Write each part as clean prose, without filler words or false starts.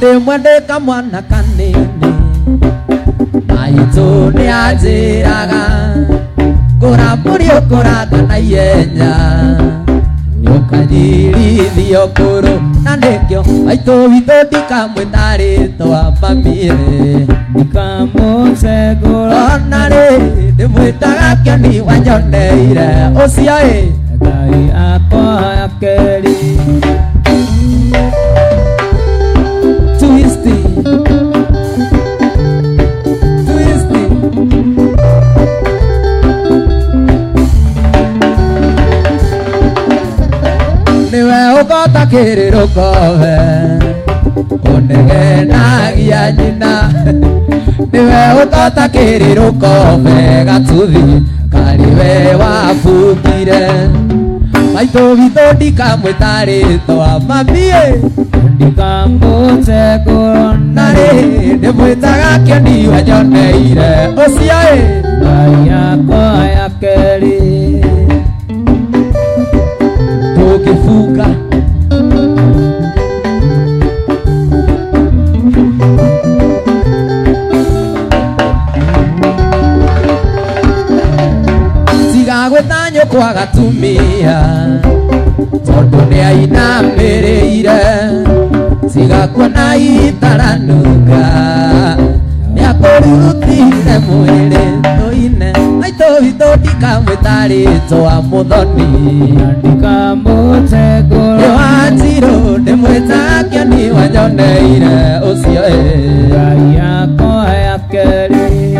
Hede mwende kamwana kanini Maitu ni ajiraga Kura muri ukuraga na yenya Nyukajirithio kuru na nikyo Maitu witu ndikamwitaritwa mamie Ndikamutegura Onare ndimwitaga kioni wanyoneire Ucio Ngai akwa akeri Twisty Niwe ukota kiriro kowe Unegenagia nyina Niwe ukota kiriro kowe Gatuthi kariwe wabungire Maitu witu ndikamwitaritwa mamie Ndikamutegura Nari ndimwitaga kioni wanyoneire Ucio Ngai akwa akeri Tukifuka Tigagweta nyukwa gatumia Tondu ni ainamiriire Tigakuona itaranunga Niakurutire mwiri tuine Maitu witu ndikamwitaritwa muthoni Ndikamutegura Iwanjiru ndimwitaga kioni wanyoneire Ucio Ngai akwa akeri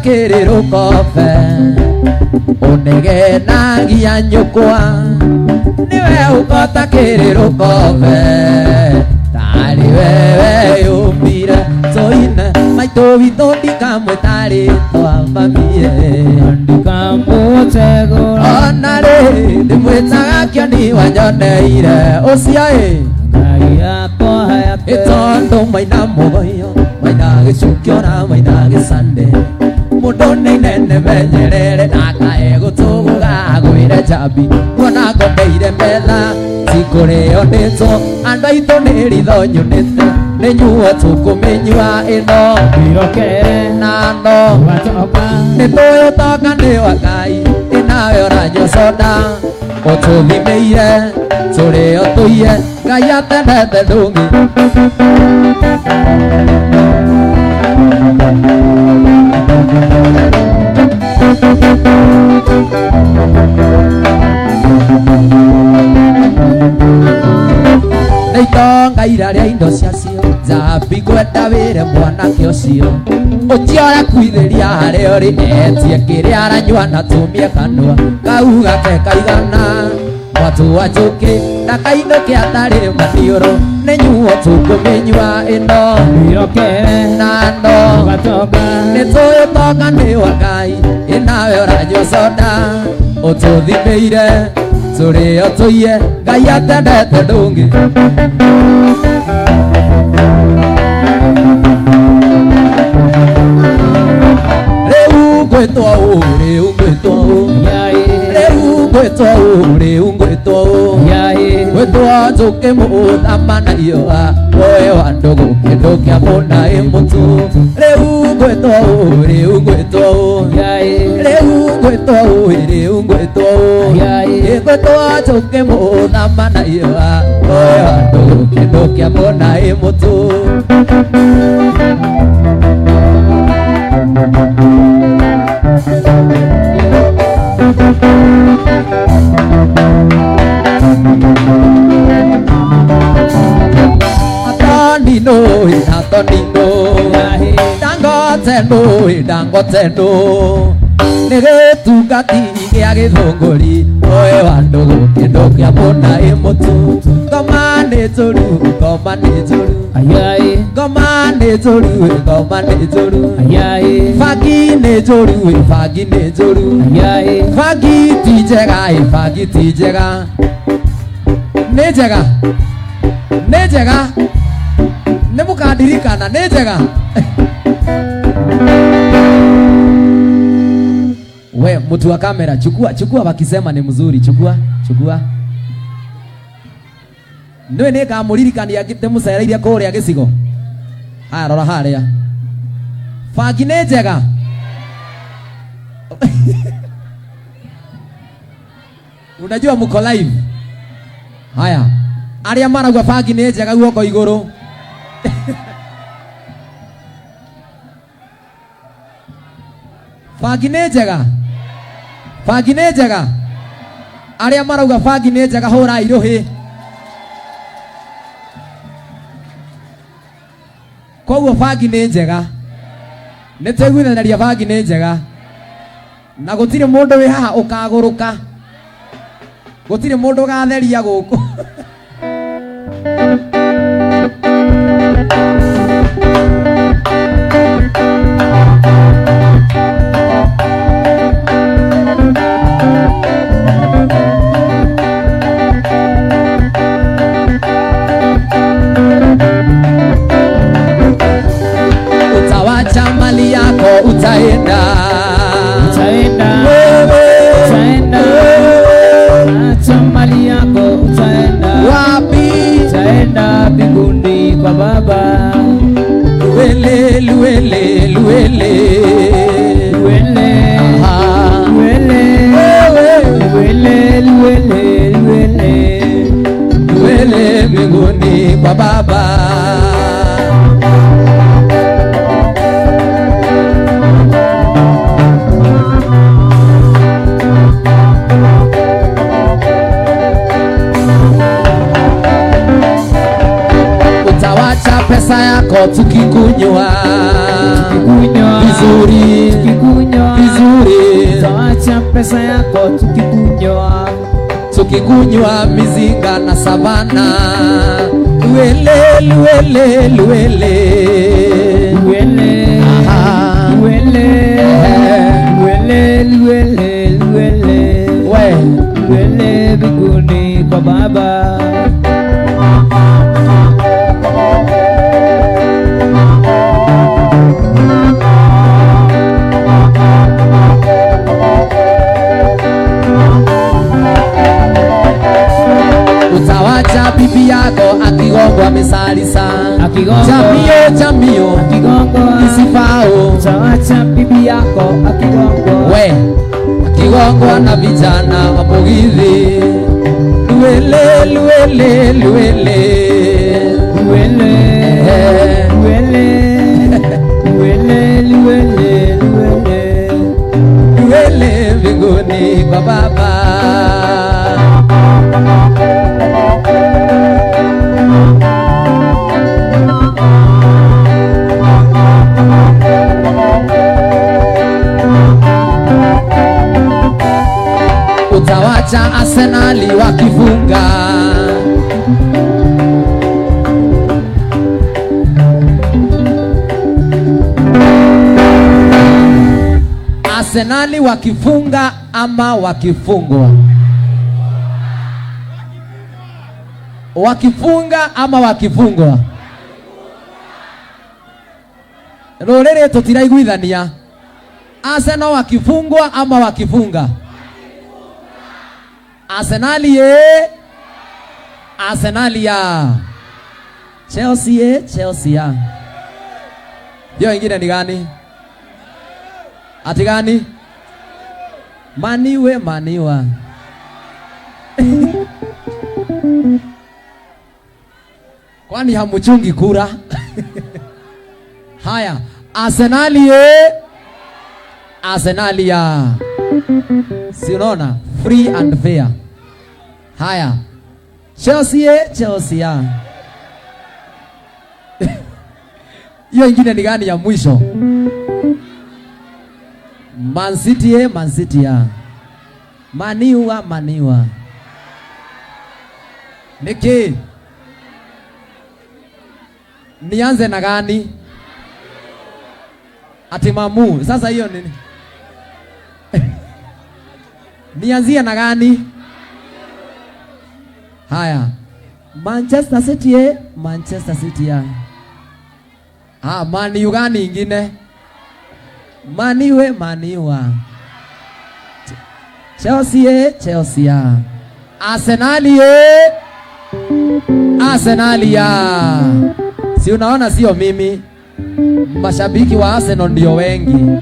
Kiriro kofe Unegenagia nyukwa Niwe ukota kiriro kofe Tari wewe yumbire Soine Maitu witu ndikamwitaritwa mamie Ndikamutegura Onare ndimwitaga kioni wanyoneire Ucio Ngai akwa akeri Itondo maina mugoyo Maina gicukio na maina gicande Mundu ni nene menyerere Nakae gutuguga gwire jambi Kuona ngodeire metha Sikurio nito Andu aitu ni ritho nyunite Ni nyuo tukuminyua ino Birokere nano Ni tuyo toka ni wa Ngai Inawe oranyo soda Ututhimeire Turio tuiye Ngai atendete ndungi Neitonga iraria indo ciacio Jambi kwenda wire mwanake ucio Utiora kwithiria haria uri Etie kiria aranyua na tumie kanua Kau gake kaigana Mwatu wa njuki na kainũke atarĩ maniũrũ Nĩ nyuo tũkũmĩnyua ĩno Birokere nano Nĩ tũyũ toka nĩ wa Ngai Inawe ũranyua soda Ũtũthimĩire Tũrĩo tũiye Ngai atendete ndũngĩ Rĩu ngwĩtwo ũũ Rĩu ngwĩtwo ũũ Rĩu ngwĩtwo ũũ Gwĩtwo njũkĩ mũthama na iũa Woe wa ndũgũ kĩndũ kĩa mũna ĩ mũtu Rĩu ngwĩtwo ũũ Rĩu ngwĩtwo ũũ Gwĩtwo njũkĩ mũthama na iũa Woe wa ndũgũ kĩndũ kĩa mũna ĩ mũtu Dangote no Nĩgĩtungati gĩa gĩthũngũri Woe wa ndũgũ kĩndũ kĩa mũna ĩ mũtu Ngoma nĩ njũru Ngoma nĩ njũru Ngoma nĩ njũru Ngoma nĩ njũru Bangi nĩ njũru Bangi nĩ njũru Bangi ti njega Bangi ti njega Nĩ njega Nĩ njega Nemukadirikana nejega. We mtu wa kamera chukua wakisema ni mzuri chukua. Nwe ne kamuririkania gitemucereire kuria gicigo. Haya rora haria. Fagi nejega. Unajua mko live. Haya. Aria maragwa fagi nejega guoko iguru. Fagi nejega. Aria marauga fagi nejega hura iruhi. Koguo fagi nejega. Netegwithanaria fagi nejega. Na gutire mundu wi haha ukaguruka. Gutire mundu gatheria guku. Utaenda acha mali yako utaenda wapi? Utaenda mbinguni kwa Baba. Luele mbinguni kwa Baba. Pesa yako tukikunywa vizuri, Tawacha pesa yako tukikunywa mizinga na savana. Luele mbinguni kwa Baba. Utawacha bibi yako akigongwa misalisa, chamio isifao. Utawacha bibi yako akigongwa na vijana wa Mugithi. Luele mbinguni kwa Baba. Utawacha Arsenali wakifunga. Arsenali wakifunga ama wakifungwa? Wakifunga ama wakifungwa? Rorere tutiraiguithania. Arsenal wakifungwa ama wakifunga? Arsenali Arsenali ya Chelsea ya. Hiyo ingine ni gani? Ati gani? Maniwa. Kwani hamuchungi kura? Haya, Arsenali ya. Si unaona? Free and fair. Haya. Chelsea ya. Hiyo ingine ni gani ya mwisho? Man City ya. Maniwa. Niki. Nianze na gani? Ati Mamu. Sasa hiyo nini? Nianzie na gani? Haya. Manchester City ya. Mani gani ingine? Maniwa. Chelsea. Arsenalia. Si unaona sio mimi. Mashabiki wa Arsenal ndio wengi.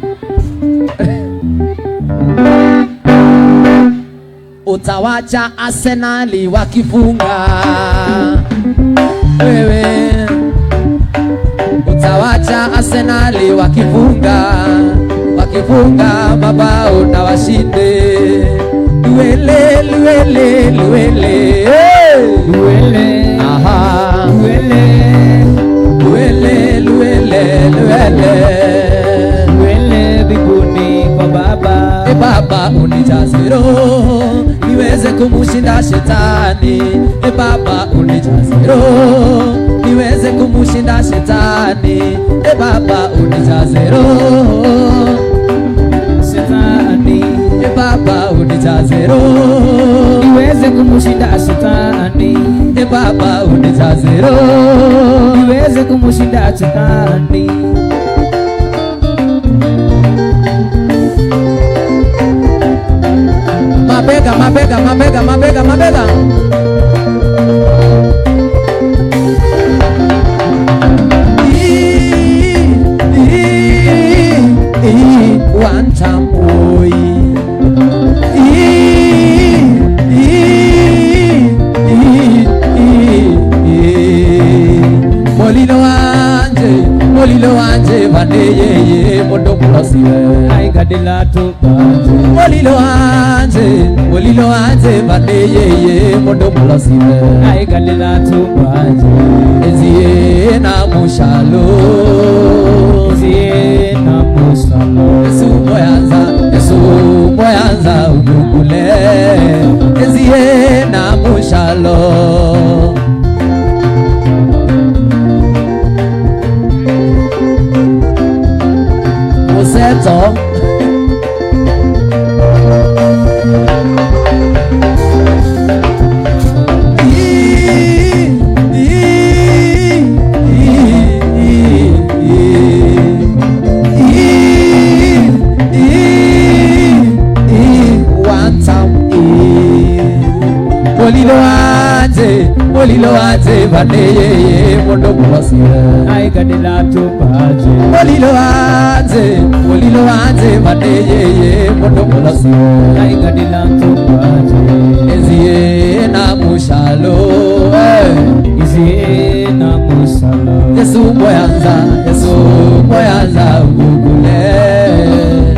Utawacha Arsenali wakifunga. Wewe utawacha Arsenali wakifunga mabao na washinde. Luele. Aha. Luele biguni kwa baba. Baba unijaze roho niweze kumushinda shetani. Baba unijaze roho niweze kumushinda shetani. Baba unijaze roho shetani. Baba unijaze roho niweze kumushinda shetani. Baba unijaze roho niweze kumushinda shetani. Mabega. One time boy. Molilo wanje vaneye mondo mulosiwe. Aigadila tupaje. Molilo wanje vaneye mondo mulosiwe. Aigadila tupaje. Ezie na mushalo. Yesu moyanza udukule. Ezie na mushalo. Museto. Molilo wanje vaneye mondo mulosiwe. Aigadila tupaje. Molilo wanje vaneye mondo mulosiwe. Aigadila tupaje. Ezie na mushalo. Yesu moyanza ugugule.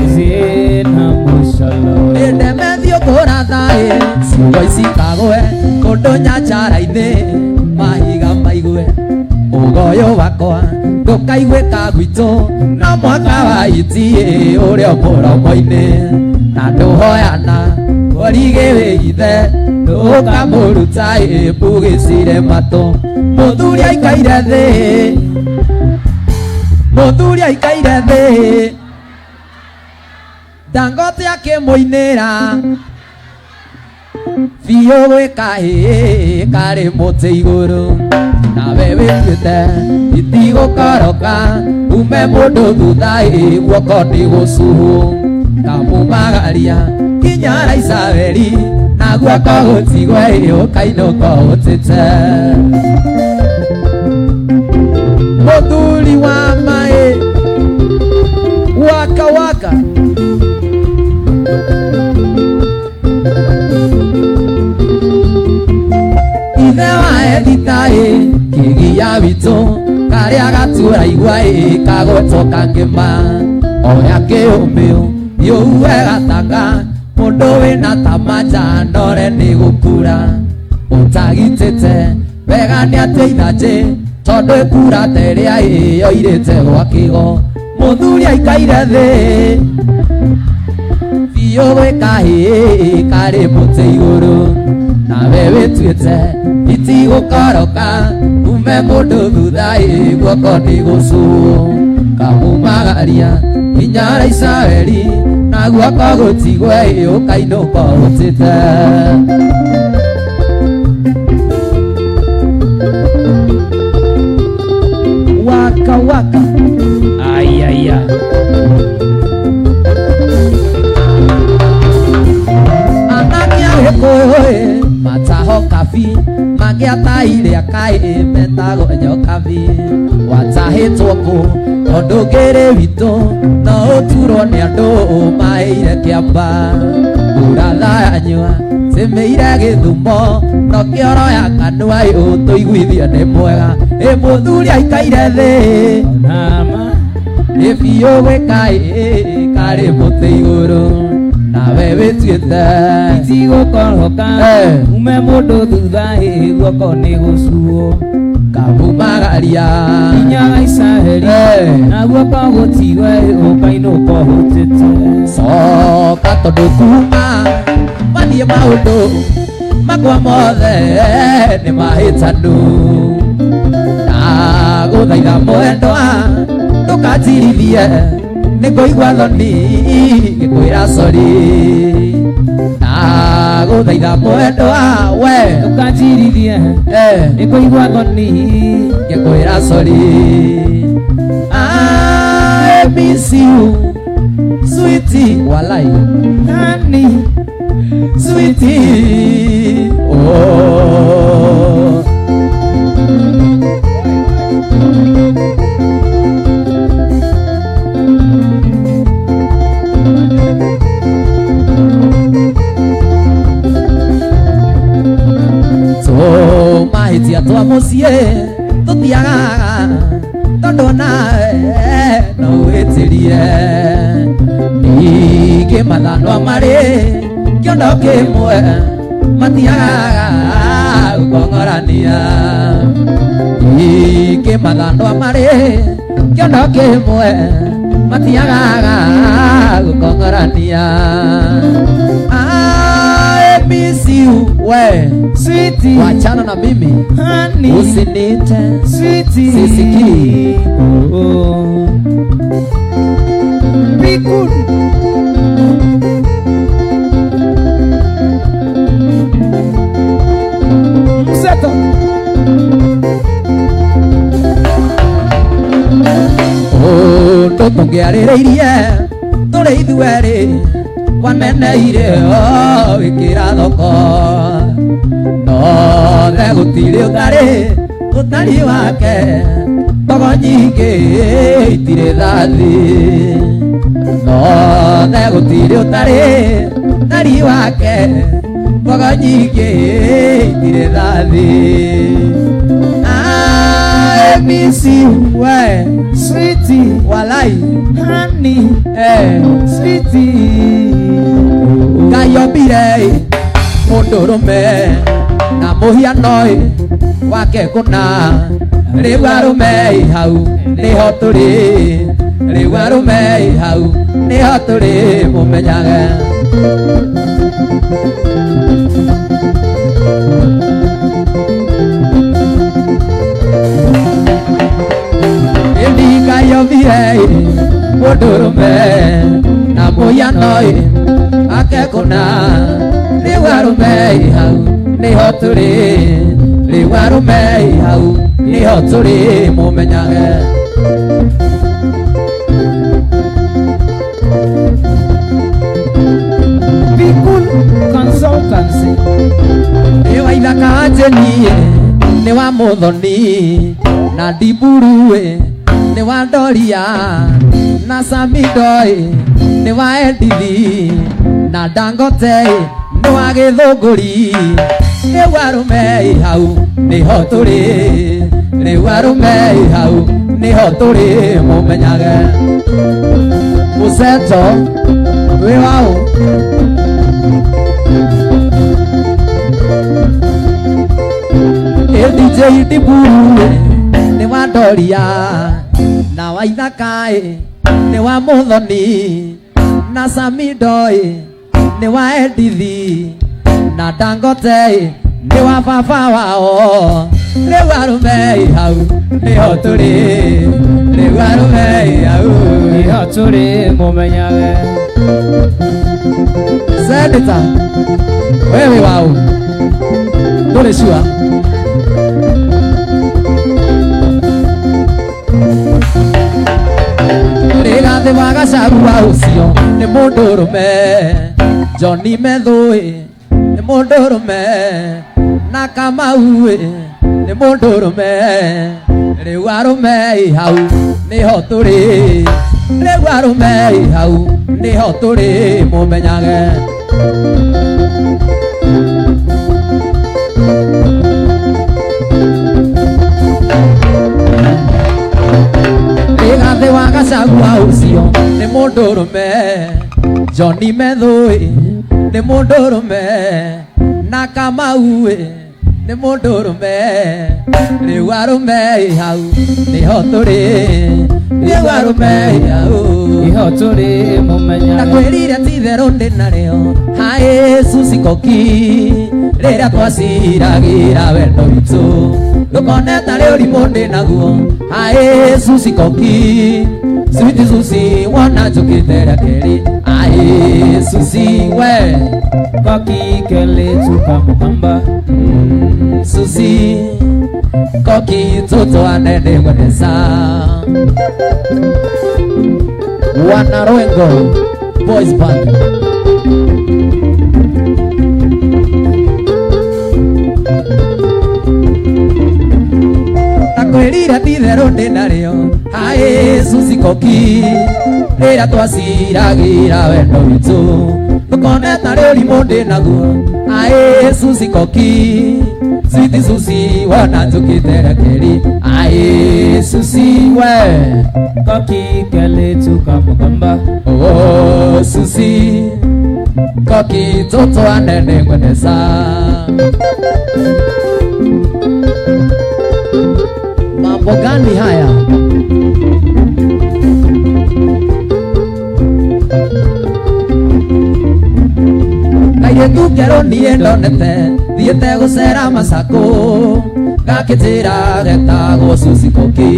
Ezie na mushalo. Medio korathae siwaisi kagoe kondonya charaine mahiga maigwe ugoyo wakwa ndukaigwe kagwito na mwaka wa itie uria moromo-ine na nduhoyana orige wigithe ndukamuruta mbugicire mato muthuri aikaire thi Dangote akimuinira Fiyo gwika kari muti iguru nawe wituite itigukoroka ume mundu thutha guoko nigucuhu kamumagaria nginya Raisabeli na guoko gutigwe ukainuka utite muthuri wa mai waka ithe wa Editae kigia wito karia gatura igwae kagotoka ngima oya kiumio yuwe gatanga mundu wina tamaja nore ni gukura utagitete wega ni ateithaje tondu ikura teria iyo irite gwa kigo muthuri aikaire thi fiyo gwika kari muti iguru nawe wituite itigukoroka ume mundu thutha guoko nigucuhu kamumagaria nginya Raisabeli na guoko gutigwe ukainuka utite waka Nakia taile akai metago nyokavi watahitwo ku tondu ngiri witu no uturo ni andu maire kiamba urathanywa semeire githumo no kioro ya kanua utuiguithia ni mwega muthuri aikaire thi nama ifiyo gwikai kari muti iguru nawe wituite itigo koroka ume mundu thutha guoko ni gucuo kabumagaria inyaga isaheri na guoko gutigwe ukainũka hutite soka tondu kuma mathie maundu makwa mothe ni mahitanu na guthaitha mwendwa ndukanjirithie nĩngũigua thoni ngĩkwĩra sori na gũthaitha mwendwa we ndũkanjirithie nĩngũigua thoni ngĩkwĩra sori I miss you sweetie walai honey sweetie oh mahitia twa mucie tutiagaga tondu nawe no witirie ningĩ mathano marĩ kĩondo kĩmwe matiagaga gũkong'orania ningĩ mathano marĩ kĩondo kĩmwe matiagaga gũkong'orania I miss you we sweetie wachana na mimi honey usinite sweetie sisikii oh be good mseto oh tũtũngĩarĩrĩirie tũrĩ ithuerĩ waneneire wĩkĩra thoko no the gũtirĩ ũtarĩ wake togo nyingĩ itirĩ thathi no the gũtirĩ ũtarĩ wake togo nyingĩ itirĩ thathi I miss you we sweetie walai honey sweetie ngayombire mundurume na muhiano wake kuna riu arume hau niho turi riu arume hau niho turi mumenyage ngayombire mundurume na muhiano wake kuna riu arume hau niho turi riu arume hau niho turi mumenyage Bikul Consultancy ewa ithaka njenie ni wa muthoni na ndiburue ni wa ndoria na samidoi ni wa endithi na dangote ni wa githunguri riu arume hau niho turi riu arume hau niho turi mumenyage museto wi wao DJ Diburu ni wa ndoria na wa ithakae ni wa muthoni na samidoi ni wa endithi na dangote ni wa baba wao riu arume hau niho turi riu arume hau niho turi mumenyage Senator wewe wao turi sure Rigathi wa Gachagua ucio ni mundurume Johnny Methui ni mundurume Nakamau ni mundurume riu arume hau niho turi riu arume hau niho turi mumenyage Rigathe wa Gachagua ucio ni mundurume Johnny Methui ni mundurume na Kamau ni mundurume riu arume hau niho turi riu arume hau niho turi mumenya na kwirire titheru ndinario hai Susie Koki riria twaciragira wendo witu ndukoneta ri urimu ndinaguo hai Susie Koki Sweet Susie wana njukite rakeri ai Susie we Koki kele chuka mukamba Susie Koki toto anende ngwenesa Wana Rwengo Boys Band Nakwirira titheru ndinario hai Susie Koki riria twaciragira wendo witu ndukoneta ri urimu ndinaguo hai Susie Koki Sweet Susie wana njukite rakeri ai Susie we Koki kele chuka mukamba oh Susie Koki toto anende ngwenesa mambo gani haya Kairĩtu kero niĩ ndonete thiĩte gũcera Masaku ngakĩnjĩra getagwo Susie Koki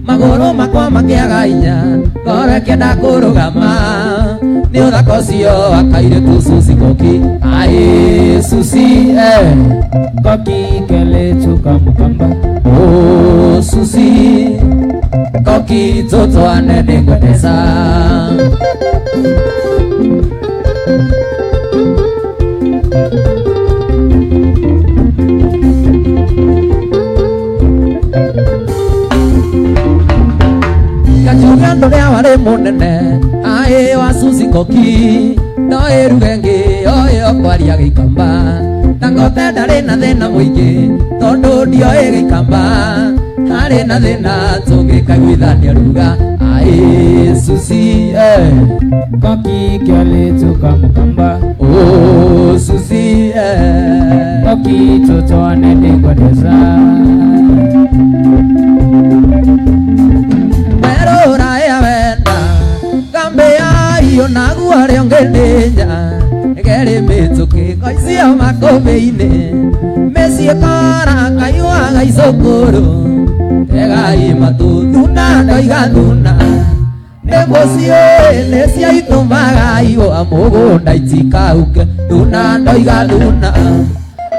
magũrũ makwa makĩaga hinya ngoro ĩkĩenda kũrũgama nĩ ũthaka ũcio wa kairĩtu Susie Koki ai Susie Koki kele chuka mukamba oh Susie Koki toto anende ngwenesa Kachugando ria wari munene ai wa Susie Koki no irugengi oyo kwaria gikamba Dangote ndari na thina muingi tondu ndioe gikamba hari na thina tungikaiguithania ruga ai Susie Koki kele chuka mukamba oh Susie Koki toto anende ngwenesa Merora ya wenda gambe ya iyo naguo ri ongeninya geri mituki koisia makomeine mesie kara kaiwa gaicokoro egai matutu na ndoiga thuna nemosie nesia itumaga igo amugunda itikauke thuna ndoiga thuna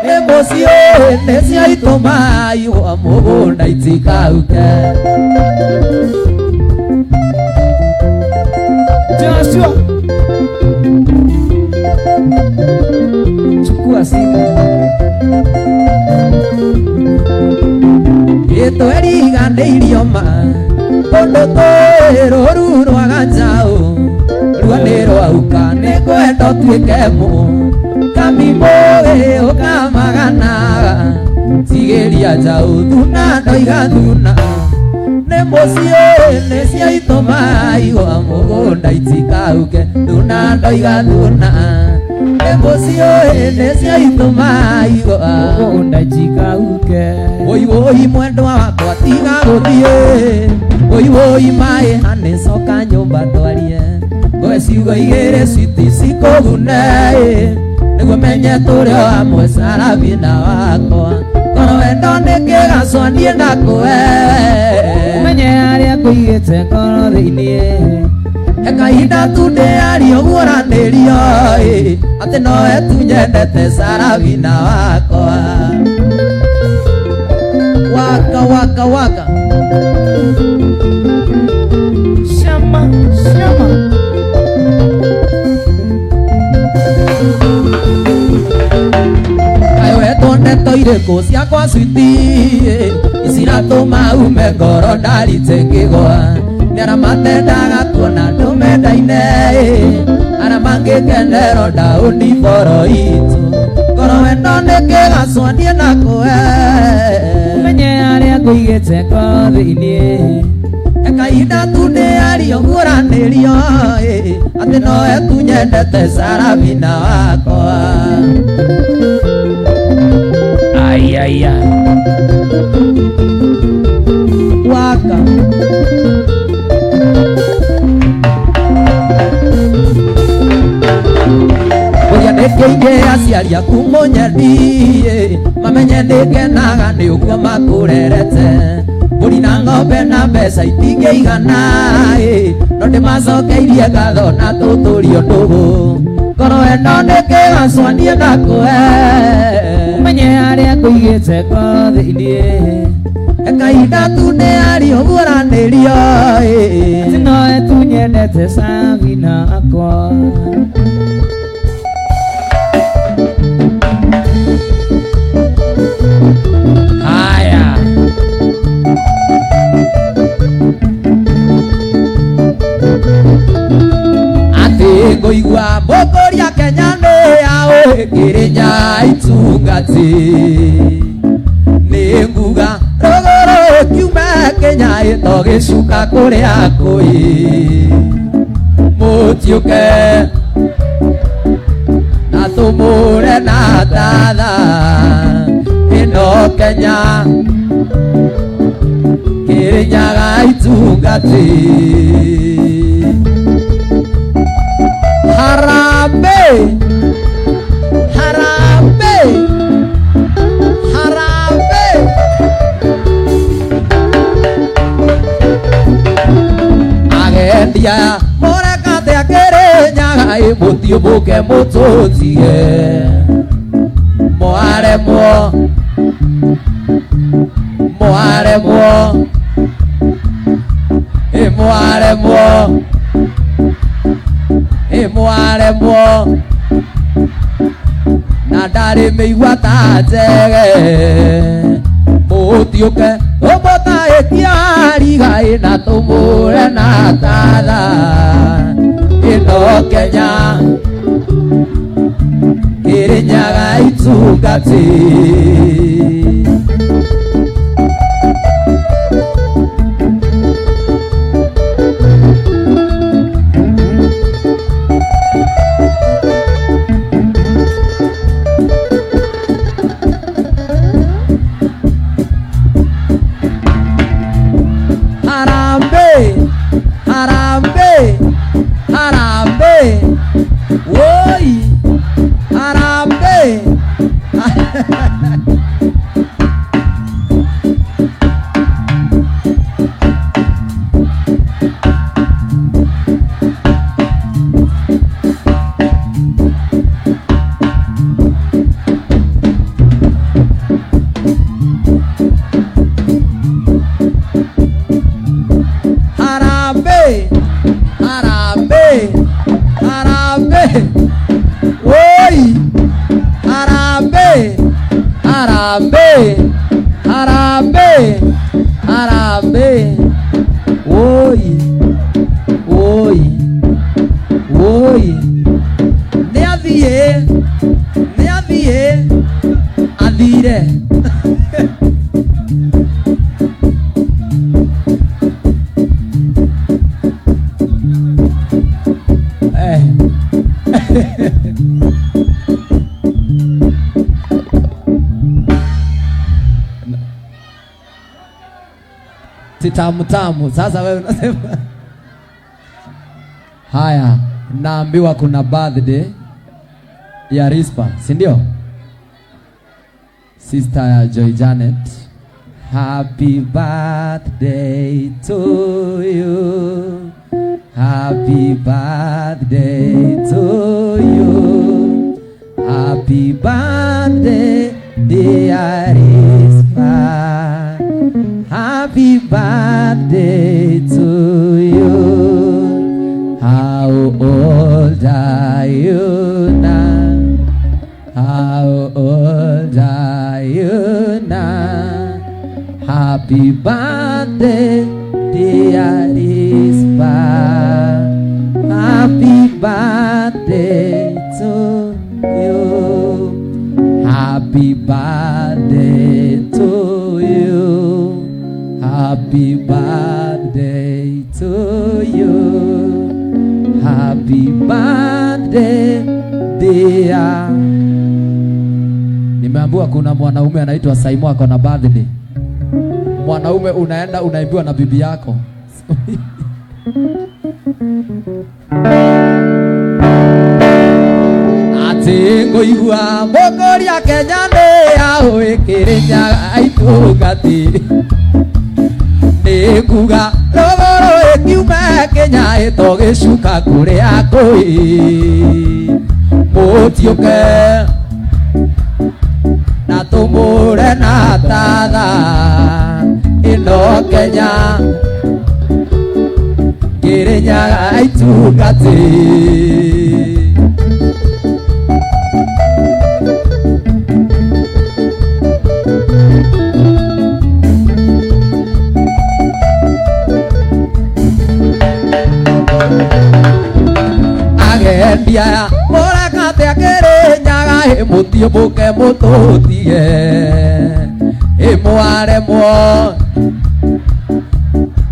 nemosie nesia itumaga igo amugunda itikauke Joshua chukua simu Ito eriga ndeirioma Tondo toero rurwa ganjao Rwanero auka nekwendo tuikemu Kamimoe okamaganaga Tigeria jao thuna ndoiga thuna Nemosie nesia itoma igo amugunda itikauke Thuna ndoiga thuna Nemosie nesia itoma igo amugunda itikauke Woi woi mwendwa wakwa tiga guthie Woi woi mae hane coka nyumba twarie Ngoe ciugo igĩrĩ citi cikũgune Nĩguo menye tũrĩ o hamwe Sarafina wakwa Tondũ wendo nĩ kĩgacũa niĩ nakũwe Umenye harĩa ngũigĩte ngoro thĩinĩ He kahinda tu ndĩario guoranĩrio Atĩ nowe tu nyendete Sarafina wakwa Waka waka waka Shama shama Kayo eto neto ireko ciakwa switi iciratũma ume ngoro ndaritengĩgwa nĩ arĩa matendaga tuona ndũmendaine arĩa mangĩkenero ndaũniboro itũ ngoro wendo nĩkĩgacwo niĩ nakũe ũmenye arĩa ngũigĩte ngoro-inĩ kahinda tu nĩ ario guũranĩrio atĩ nowe tu nyendete Sarafina wakwa ayaya waka ũrĩa nĩkĩingĩ aciaria kumũnyendi mamenye nĩkenaga nĩ ũguo makũrerete mbũri na ng'ombe na mbeca itingĩigana no ndĩmacokeirie ngatho na tũtũrio ndũgũ ngoro ĩno nĩkĩgacwo niĩ nakũe ũmenye harĩa ngũigĩte ngoro-inĩ kahinda tu nĩ ario guũranĩrio atĩ nowe tu nyendete Sarafina wakwa haya atĩ ngũigua mbũkũria Kenya nĩ yaũ Kĩrĩnya itungati nĩ nguga rũgũrũ kiume Kenya ĩto gĩcuka kũrĩa kũi mũtiũke na tũmũre na tatha ĩno Kenya Kĩrĩnyaga itungati Harambee Harambee Harambee agendia mũrekate Kĩrĩnyaga mũtiũmbũke mũtũtige mwaremwo mwaremwo mwaremwo mwaremwo na ndarĩ mĩigua ta njege mũtiũke ũmũtahĩtia riga na tũmũre na tatha ĩno Kenya Kĩrĩnyaga itungati Harambee Harambee Harambee woi Harambee Harambee Harambee Harambee woi Harambee Harambee Harambee Harambee woi woi woi nĩ athiĩ athire tamu tamu. Sasa wewe unasema haya, naambiwa kuna birthday ya Rispa, si ndio? Sister ya Joy Janet. Happy birthday to you. Happy birthday to you. Happy birthday dear Rispa. Happy birthday to you. How old are you now? How old are you Happy birthday, dear Rispa. Happy birthday to you. Happy birthday to you. Happy birthday to you. Happy birthday dear. Nimeambiwa kuna mwanaume anaitwa Saimo ako na birthday. Mwanaume unaenda unaimbiwa na bibi yako. Ati ngoigua mokoria Kenya ni aoikirinyaga aitungati. Nikuga rogoro ikiuma Kenya itogicuka kuria kwi. Mutiuke na tumure na tatha ino Kenya Kirinyaga aitungati. Agendia morakate Kirinyaga mutiumbuke mututie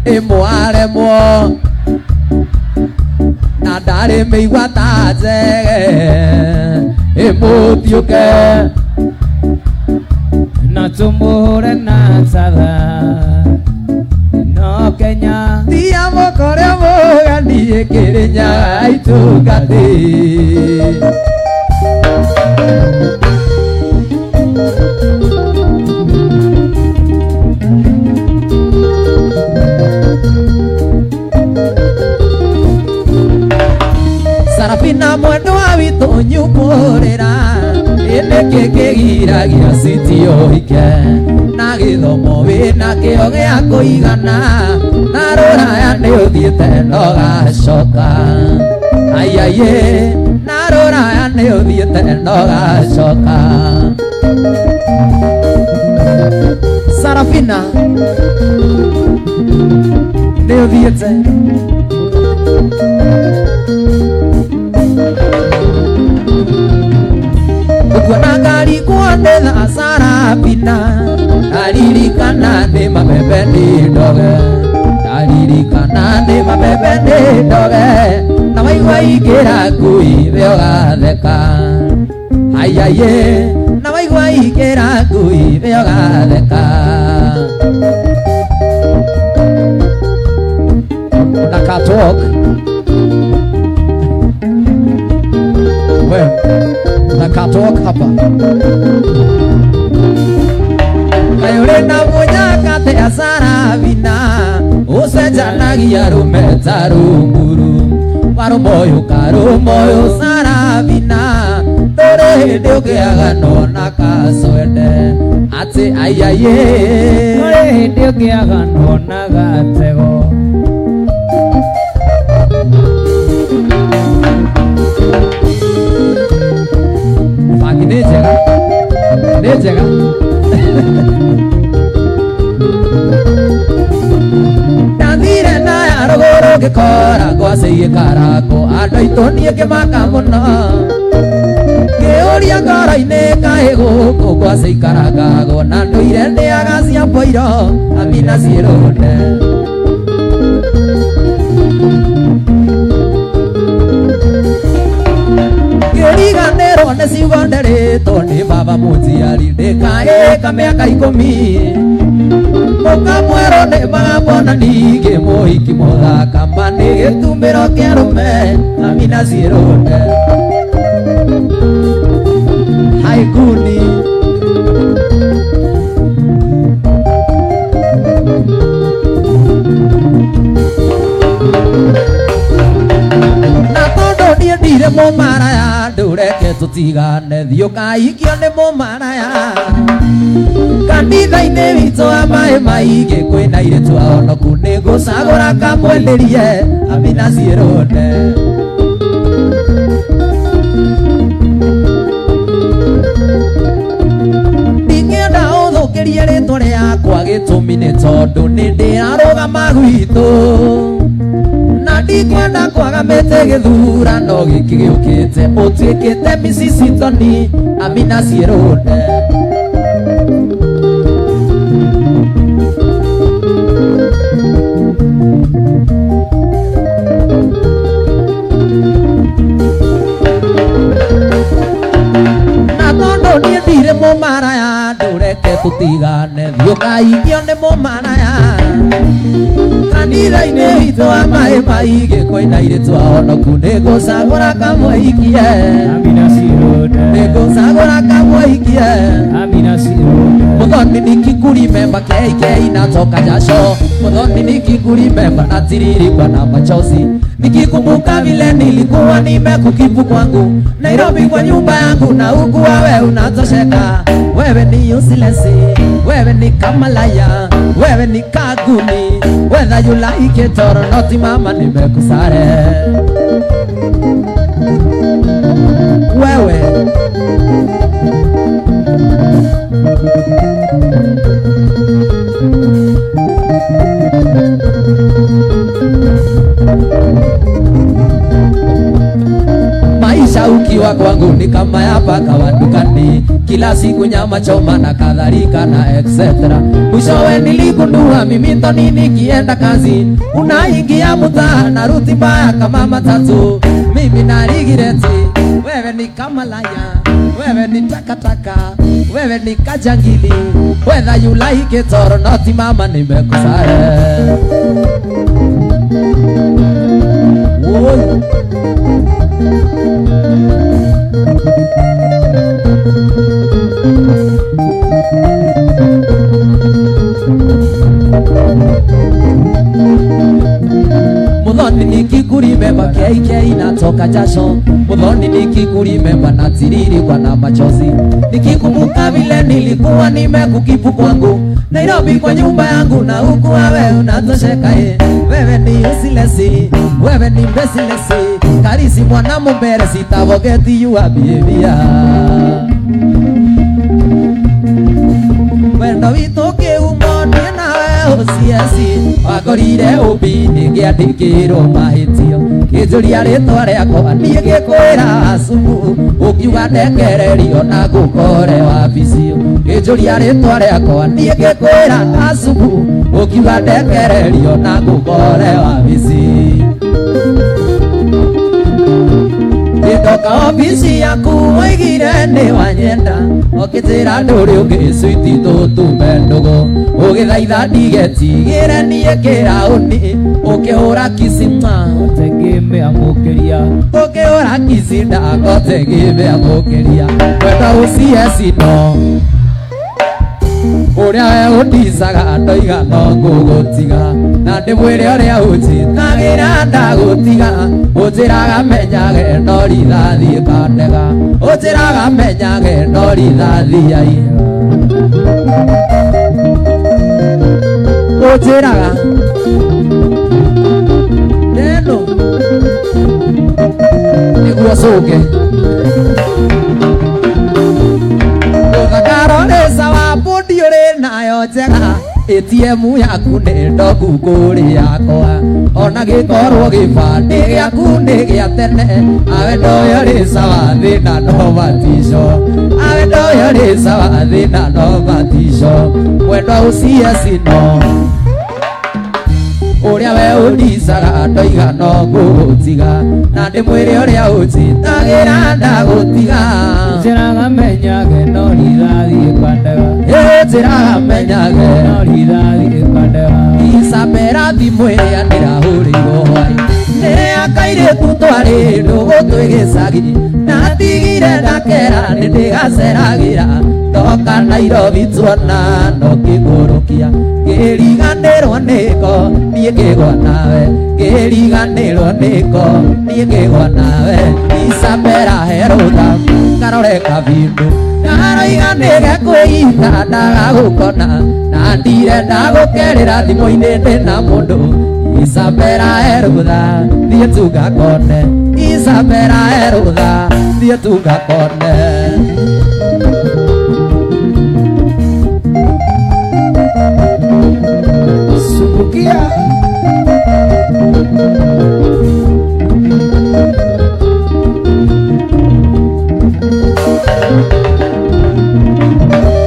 imwaremwo na ndari meigua ta njege imutiuke na tumuhure na tatha no Kenya tia mokoria mugani Kirinyaga aitungati. Sarafina mwendo wa witu nyukurira indi kigiragia sitio ike na githomo wina kio gia kuigana na ruraya ni uthiete ndogacoka. Aiaie na ruraya ni uthiete ndogacoka. Sarafina ni uthiete Ukwana ngari kuondetha Sarafina. Ndaririkana ni mabebe ni ndoge. Ndaririkana ni mabebe ni ndoge. Na waigua igira ngui we ugatheka. Aiaie na waigua igira ngui we ugatheka. Nakatalk we nakatalk hapa kayore na munyaka te Sarafina ucenjanagia rumeta runguru warumoyo karumoyo Sarafina tore hindi ugiaga no na kacwende ati aiaie tore hindi ugiaga no na gatego. Ni njega ndathire naya ruguru ngikora ngwaciie karako andu aitu nie ngimaka muno ngiuria ngoro-ini kaĩ guku ngwaci ikarangagwo na nduire ndiaga cia mboiro Amina ciĩrunde. Ngiriganĩrwo nĩ ciugo nderĩtwo nĩ baba mũnjiari ndĩkaĩka mĩaka 10 mũka mwerũ nĩ magambo na ningĩ mũhiki mũthaka ma nĩ gĩtumĩro kĩa rũme Amina ciĩrunde. Haikuni ndire mumaraya ndureke tutigane thiukaikio ni mumaraya kanitha-ini witũ wa maĩ maingĩ kwĩna airĩtu ahonoku nĩ ngũcagũra kamwenderie Amina ciĩrunde. Ndingĩenda ũthũkĩrie rĩtwa rĩakwa gĩtũmi nĩ tondũ nĩ ndĩrarũgama gwitũ na ndikwenda kwaga mĩtĩ gĩthurano gĩkĩ gĩũkĩte ũtuĩkĩte Mrs. Tony Amina Ciĩrũnde niĩ ndirĩ mũmaraya ndũreke tũtigane thiũkaigio nĩ mũmaraya kanitha-inĩ witũ wa maĩ maigĩ kwĩna airĩtu ahonoku nĩngũcagũra kamwe ikie Amina Ciĩrũnde nĩngũcagũra kamwe ikie Amina Ciĩrũnde Muthoni nikikuri memba KK natoka jasho Muthoni nikikuri memba natiririkwa na machozi nikikumbuka vile nilikuwa nimekukipu kwangu Nairobi kwa nyumba yangu na huku wewe unatosheka wewe ni useless wewe ni kamalaya wewe ni kaguni whether you like it or not mama nimekusare wewe maisha ukiwa kwangu ni kama ya paka wa dukani kila siku nyama choma na kadhalika na etc. Mwishowe niligundua mimi Tony nikienda kazi unaingia mtaa na ruti mbaya kama matatu mimi na regret wewe ni kama laya wewe ni takataka wewe ni kajangili whether you like it or not mama nimekusare Woi Muthoni nikikuri memba KK natoka jasho Muthoni nikikuri memba natiririkwa na machozi nikikumbuka vile nilikuwa nimekukipu kwangu Nairobi kwa nyumba yangu na huku wewe unatosheka wewe ni useless wewe ni merciless karisi mwana mumbere sitavogeti you are behavior wendo witũ kĩhumo niĩ nawe ũcieci wakorire ũmbi nĩngĩandĩkĩrwo mahĩtio kĩnjũria rĩtwa rĩakwa niĩ gĩkwĩra asubu ũkiuga ndekererio na ngũkore wabicio kĩnjũria rĩtwa rĩakwa niĩ gĩkwĩra asubu ũkiuga ndekererio na ngũkore wabici ndoka ofisi yaku waigire nĩ wanyenda okĩnjĩra ndũrĩ ũngĩ switi tũtume ndũgũ ũgĩthaitha ndigetigĩre niĩ kĩraũni ũkĩhũra kisima ũtengĩmĩamũkĩria ũkĩhũra kisi ndagotegĩmĩamũkĩria kwenda ũcieci no ũrĩa we ũndicaga ndoiga no ngũgũtiga na ndĩmwĩre ũrĩa ũnjĩtagĩra ndagũtiga ũnjĩraga menyage no rithathi kandega ũnjĩraga menyage no rithathi yai ũnjĩraga neno nĩguo cũke ũthakarorĩca wa mbũndi ũrĩ nayo njega ATM yaku nĩ ndoku kũrĩ yakwa ona gĩkorwo gĩbandĩ gĩaku nĩ gĩa tene awe ndoyo rĩ sawa thĩna no matisho awe ndoyo rĩ sawa thĩna no matisho mwendwa ũcieci no ũrĩa we ũndicaga ndoiga no ngũgũtiga na ndĩmwĩre ũrĩa ũnjĩtagĩra ndagũtiga njĩraga menyage no rithathi kandega njĩraga menyage no rithathi kandega Isabera thimũ ĩrĩa ndĩrahũrĩirwo hwaĩ nĩrĩa kairĩtu twarĩ ndũgũ twĩ gĩcagi na ndigire ndakera nĩ ndĩgaceragĩra ndoka Nairobi tuona no kĩgũrũkia ngĩriganĩrwo nĩko niĩ ngĩgwa nawe ngĩriganĩrwo nĩko niĩ ngĩgwa nawe Isabera he rũtha karore kabindu karoiga nĩgekwĩita ndagagũkona na ndirenda gũkerĩra thimũ-inĩ ndĩna mũndũ Isabera he rũtha thiĩ tungakone Isabera he rũtha thiĩ tungakone Sikia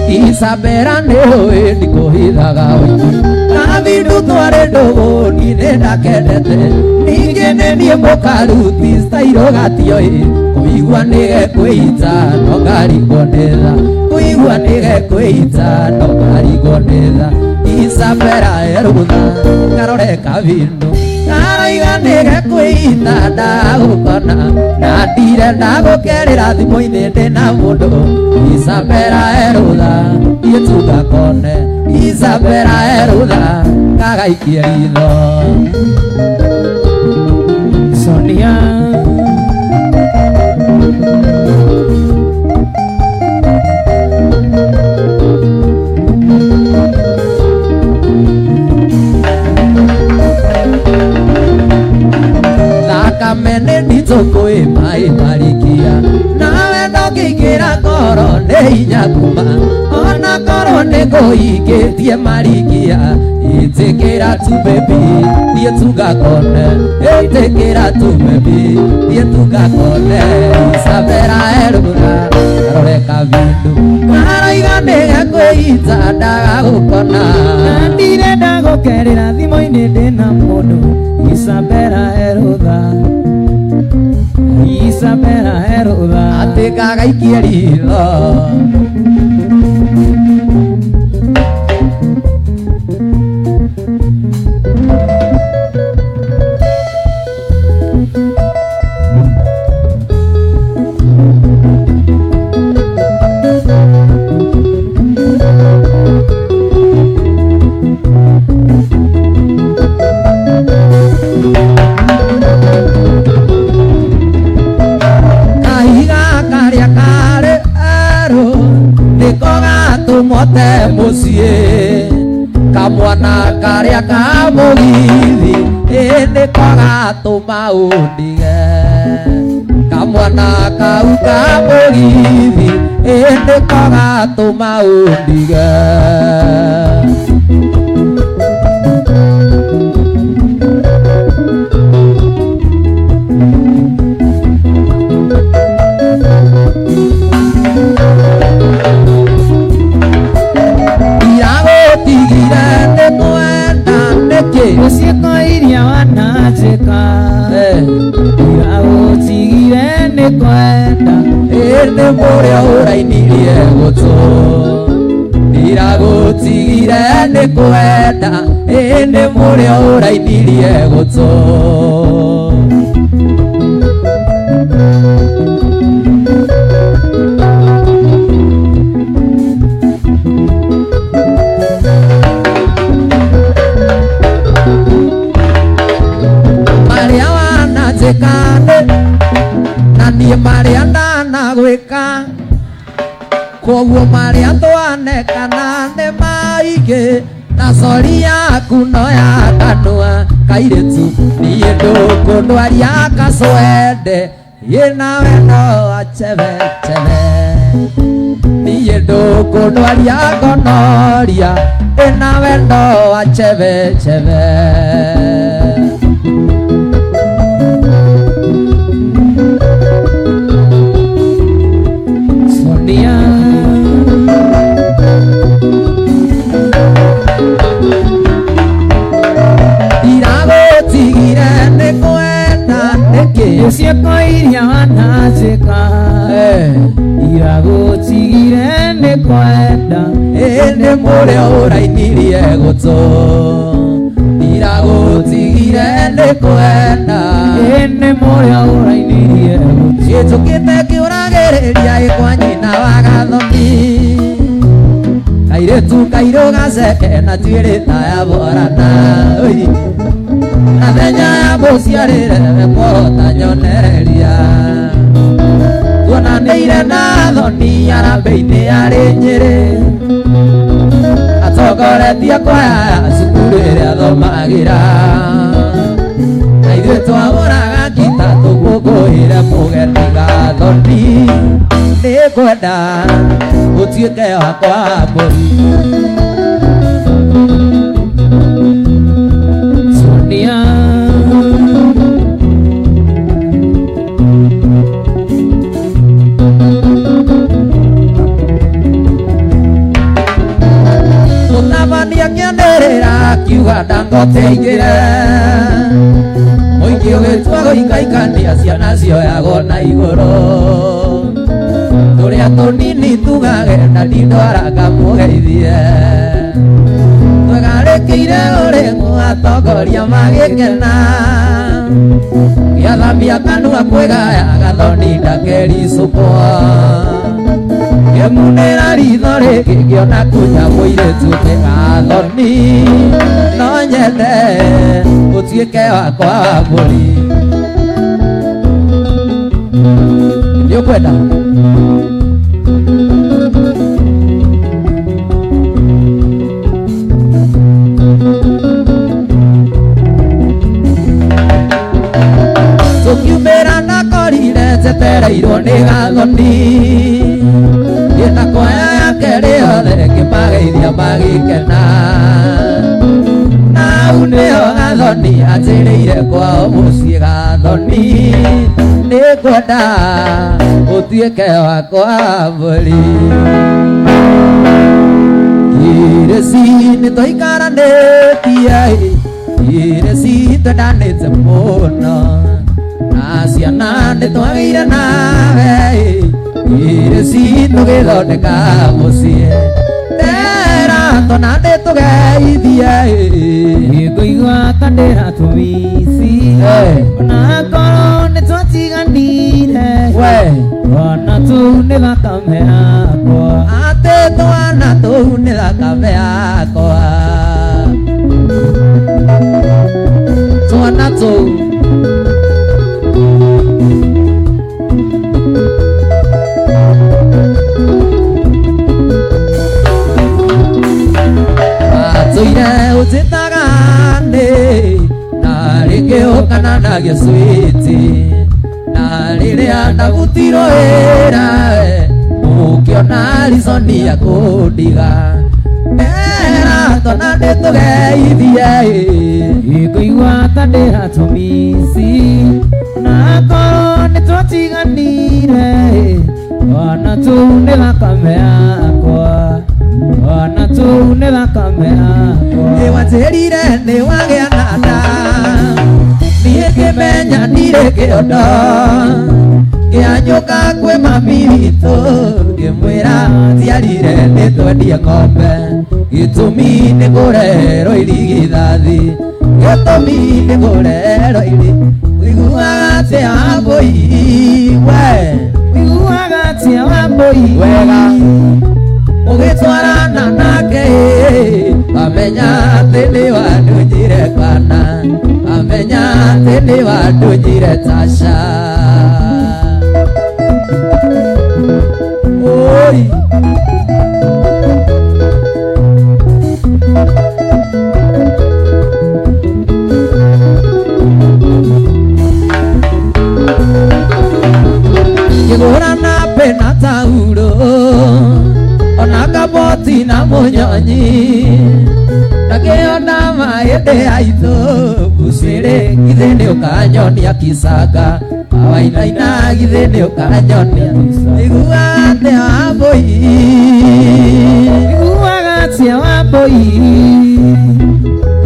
Isabera newe ndikuhithaga wiki na vindu tware ndogo ndirenda kendete ningene nie mukaruti stairo gatioi kuigua nige kwita no ngarigonetha kuigua nige kwita no ngarigonetha Isabera erutha ngaroreka vindu naraiga nige kwita ndagukona na ndirenda gukerera thimo-ini ndina mundu Isabera erutha thiĩ tugakone Isabera erutha ngagaikie ritho Sonia Thakame nditũkwĩ maĩ marikia nawe ndũngĩingĩra ngoro nĩ hinya kuma ona korwo nĩ ngũhingĩtie marikia ĩtĩkĩra tu baby thiĩ tugakone ĩtĩkĩra tu baby thiĩ tugakone Isabera erutha aroreka vindu araiga nĩgekwĩita ndagagũkona na ndirenda gũkerera thimo-inĩ ndĩna mũndũ Isabera erutha Isabera erutha atĩ ngagaikie ritho mote muciĩ kamwana karĩa ka mũgithi nĩko gatũma ũndige kamwana kau ka mũgithi nĩko gatũma ũndige Usiku iria wanacheka Iragutigire nĩ kwenda Nĩ mũrĩa ũrainirie gũtũ Iragutigire nĩ kwenda Nĩ mũrĩa ũrainirie gũtũ na niĩ marĩa ndanagwĩka koguo marĩa twanekana nĩ maingĩ na cori yaku no ya kanua kairĩtu niĩ ndũkũndwaria kacwende ĩna wendo wa chebe chebe niĩ ndũkũndwaria ngonoria ĩna wendo wa chebe chebe Usiku iria wanacheka Iragutigire nĩ kwenda Nĩ mũrĩa ũrainirie gũtũ Iragutigire nĩ kwenda Nĩ mũrĩa ũrainirie gũtũ Gĩtũkĩte kĩũragĩrĩria ĩkwa nyina wa gathomi Kairĩtu kairũ gaceke na tuĩrĩ ta ya borana Nathenya ya mũciarĩre wekũhota nyonereria Tuonanĩire na thoni arambĩ-inĩ yarĩ Nyĩrĩ Atongoretie kwaya ya cukuru ĩrĩa thomagĩra Na ithuĩ twagũraga ngita tũkũngũĩre mũgeni gathoni Nĩ ngwenda ũtuĩke wakwa mũri teingire Moingi ugĩtua gũikaikania ciana cioyagwo na igũrũ Tũrĩa tũnini tugage na ndindwara ngamũgeithie Twegarĩkĩire ũrĩng'u atongoria magĩkena Gĩathamia kanua kwĩgaya gathoni ndakericũkwo Ngĩmunĩra ritho rĩngĩ ngĩona kunya mũirĩtu kĩgathoni No nyende ũtuĩke wakwa wa mbũri Nĩũkwenda Tũkiumĩra na korire njetereirwo nĩ gathoni Ngĩna kwaya yake rĩothe ngĩmageithia magĩkena Nau nĩho gathoni anjĩrĩire kwao mũciĩ gathoni Nĩngwenda ũtuĩke wakwa wa mbũri Irĩci nĩtũikaranĩtie Irĩci twendanĩte mũno Na ciana nĩtwagĩire nawe Irĩci tũgĩthondeka mũciĩ Ndera twana nĩtũgeithie Ngũigua ta ndĩratũmici Ona korwo nĩtwatiganire Twana tũu nĩ thakame yakwa Atĩ twana tũu nĩ thakame yakwa Twana tũu Atũire ũnjĩtagane Na rĩngĩ ũkana na gĩcwĩti Na rĩrĩa ndagutirwo wĩra Ũkĩona rizoni ya kũndiga Ndera twana nĩtũgeithie Ngũigua ta ndĩratũmici Na korwo nĩtwatiganire Twana tũu nĩ thakame yakwa Twana tũu nĩ thakame yakwa Nĩwanjĩrire nĩwagĩa na nda Niĩ ngĩmenya ndirĩ kĩondo Ngĩanyũka kwĩ mami witũ Ngĩmwĩra njiarire nĩtwendie ng'ombe Gĩtũmi nĩkũrerwo irigithathi Gĩtũmi nĩkũrerwo Ũiguaga atĩa wa mbũi Ũiguaga atĩa wa mbũi Wega Ũgĩtwarana nake Amenya atĩ nĩwandũnyire kana Amenya atĩ nĩwandũnyire Tasha Oi Ngĩgũrana pena tauro Ona kaboti na mũnyonyi Nakĩona mahĩndĩ aitũ Bucĩrĩ githĩ nĩ ũkanyonia kĩcanga Wainaina githĩ nĩ ũkanyonia Ũiguaga atĩa wa mbũi Ũiguaga atĩa wa mbũi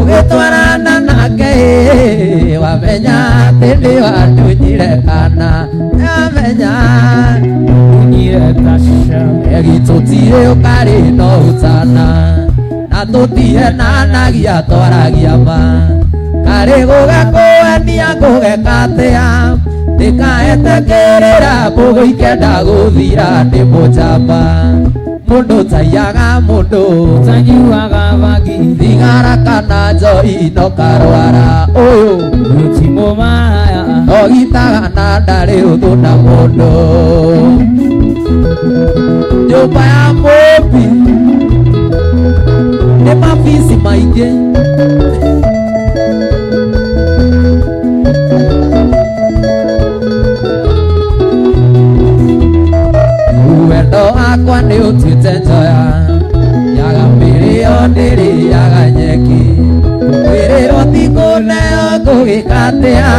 Ũgĩtwarana nake Wamenya atĩ nĩwandũnyire kana Wamenya Ndũnyire Tasha Gĩtũtirĩ ũkarĩ no ũtana Na tũtihenanagia twaragia ma Karĩ gũgekũenia ngũgeka atĩa Ndĩkaetekĩrĩra mbũgũ ikenda gũthira ndĩ mũjamba Mũndũ taiyaga mũndũ Tanyuaga bangi Thigara kana njohi no karwara Ũyũ Gũtimũ maya Ogitaga na ndarĩ ũthũ na mũndũ Nyũmba ya mũmbi Nĩ mabici maingĩ Wendo wakwa nĩ ũtuĩte njoya Yaga mĩrĩo ndĩrĩaga nyeki Kwĩrĩrwo ti kũneo ngũgĩka atĩa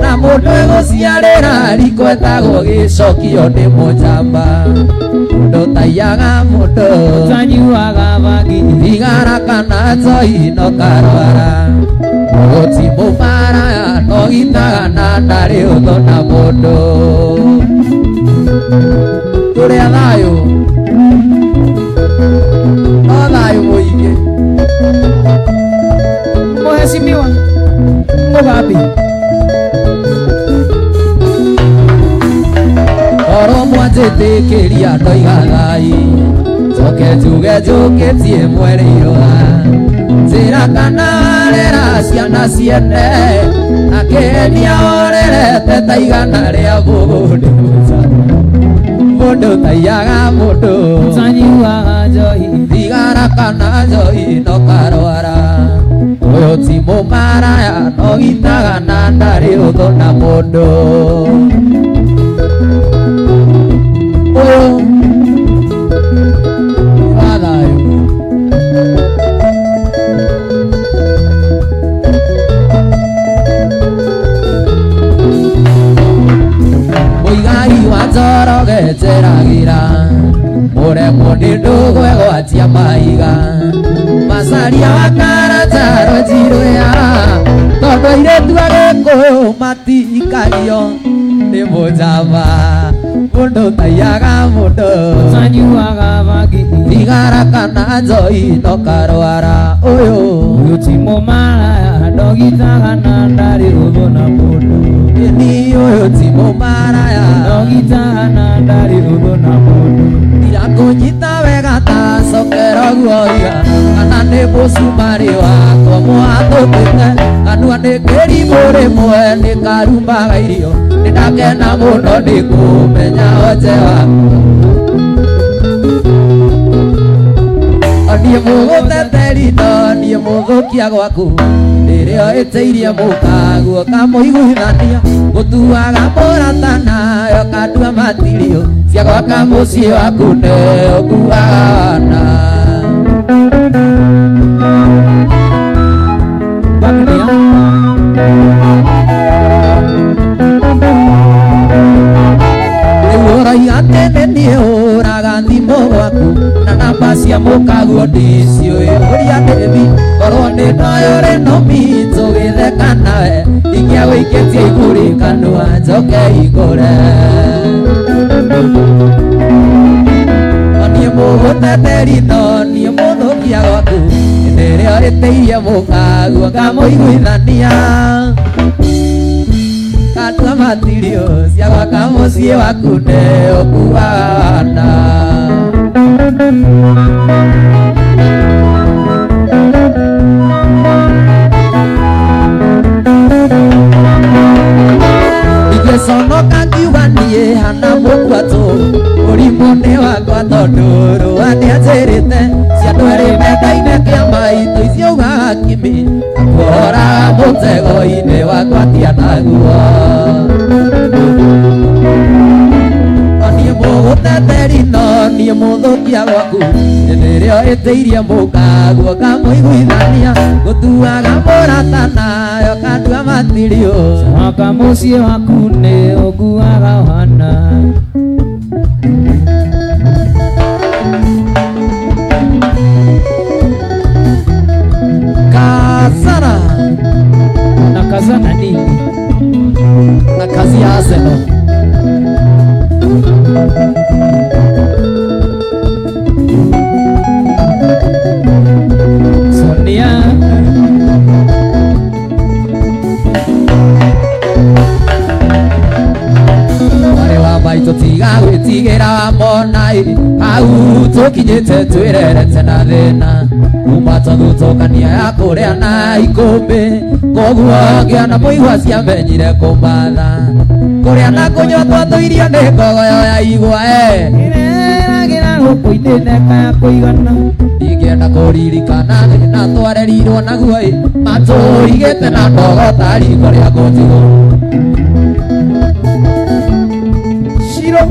na mũndũ gũciarĩra riko etagwo gĩcokio nĩ mũjamba mũndũ taiyaga mũndũ Tanyuaga bangi thigara kana njohi no karwara gũti mũmaraya no gitaga na ndarĩ ũthũ na mũndũ tũrĩa thayũ no thayũ mũingĩ Mheshimiwa Mugabe oro mwanjĩtĩkĩria ndoiga thai njoke njuge njũkĩtie mwereirũa njĩra kana rera ciana ciene akĩhenia orerete ta igana rĩa mũndũ mũndũ taiyaga mũndũ Tanyuaga njohi thigara kana njohi no karwara ũyũ ti mũmaraya no gitaga na ndarĩ ũthũ na mũndũ ũyũ wa thayũ mũigai wa njoroge njeragĩra mũremwo nĩ ndũgwe gwatia maiga macaria wa karanjaro njirũya tondũ airĩtu agĩkũyũ matikario nĩ mũjamba mũndũ taiyaga mũndũ Tanyuaga bangi thigara kana njohi no karwara ũyũ ti mũmaraya ndogitaga na ndarĩ ũthũ na mũndũ ni ũyũ ti mũmaraya ndogitaga na ndarĩ ũthũ na mũndũ irakũnyita wega ta cokero guoya kana nĩ mũcumarĩ wakwa mwatũtĩte kanua nĩ kĩrimũ rĩmwe nĩ karumbaga irio nĩ ndakena mũno nĩ kũmenya onje wakwa niĩ mũgũteteri no niĩ mũthũkia gwaku rĩrĩa ĩtĩirie mũkaguo kamũiguithania gũtuaga mũrata nayo kandua matirio cia gwaka mũciĩ waku nĩ ũkuaga wana rĩu ũroiga atĩ nĩ niĩ ũraga thimũ gwaku na namba cia mũkaguo ndiciũĩ ũria ndĩthi korwo nĩ ndoyo rĩnomi tũgĩtheka nawe ingĩagũikĩtie igũrĩ kanua njoke igũre niĩ mũgũteteri no niĩ mũthũkia gwaku hĩndĩ ĩrĩa ĩtĩirie mũkaguo ngamũiguithania kandua matirio cia gwaka mũciĩ waku nĩ ũkuaga ingĩconoka ngiuga niĩ hana mũkwato ũrimũ nĩ wakwa tondũ rũa nĩanjĩrĩte cia andũ erĩ mendaine kĩama itũ iciugaga kimi akuoraga mũtego-inĩ wakwa tianaguo niĩ mũgũteteri no niĩ mũthũkia gwaku hĩndĩ ĩrĩa ĩtĩirie mũkaguo ngamũiguithania gũtuaga mũrata nayo kandua matirio Mwaka mũciĩ waku nĩ ũkuaga wana Kazana na kazana nini na kazi ya Arsenal Sonia maitũ tiga gwĩtigĩra monai hau tũkinyĩte twĩrerete na thĩna kuma tũthutũkania ya kũrĩa na ikũmbĩ koguo ngĩa na mũigua ciamenyire kũmatha kũrĩa na kũnyua twatũirio nĩ ngogoyo ya igwa ĩreragĩra gũkũ-inĩ kaya kũigana ingĩenda kũririkana thĩna twarerirwo naguo matũigĩte na ndogo ta riko rĩa ngũnjigũ Shiro